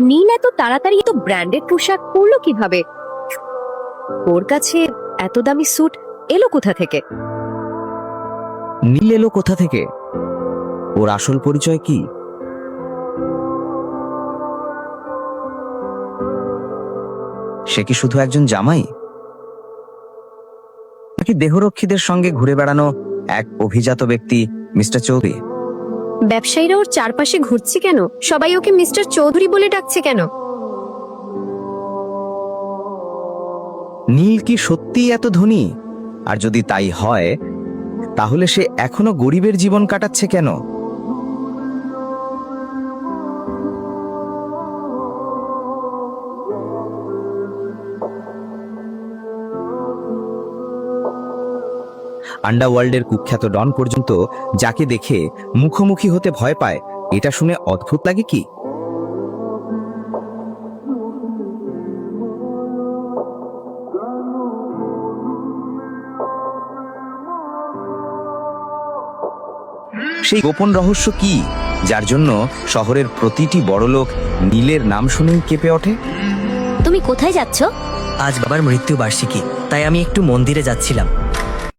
নীল এত তাড়াতাড়ি এত ব্র্যান্ডেড পোশাক পরলো কিভাবে? ওর কাছে এত দামি স্যুট এলো কোথা থেকে? নীল এলো কোথা থেকে? ওর আসল পরিচয় কি? সে কি শুধু একজন জামাই, নাকি দেহরক্ষীদের সঙ্গে ঘুরে বেড়ানো এক অভিজাত ব্যক্তি মিস্টার চৌধুরী? ব্যবসায়ীরা ওর চারপাশে ঘুরছে কেন? সবাই ওকে মিস্টার চৌধুরী বলে ডাকছে কেন? নীল কি সত্যিই এত ধনী? আর যদি তাই হয়, তাহলে সে এখনো গরিবের জীবন কাটাচ্ছে কেন? আন্ডারওয়ার্ল্ডের কুখ্যাত ডন পর্যন্ত যাকে দেখে মুখোমুখি হতে ভয় পায়, এটা শুনে অদ্ভুত লাগে কি? সেই গোপন রহস্য কি, যার জন্য শহরের প্রতিটি বড়লোক নীলের নাম শুনেই কেঁপে ওঠে? তুমি কোথায় যাচ্ছ? আজ বাবার মৃত্যু বার্ষিকী, তাই আমি একটু মন্দিরে যাচ্ছিলাম।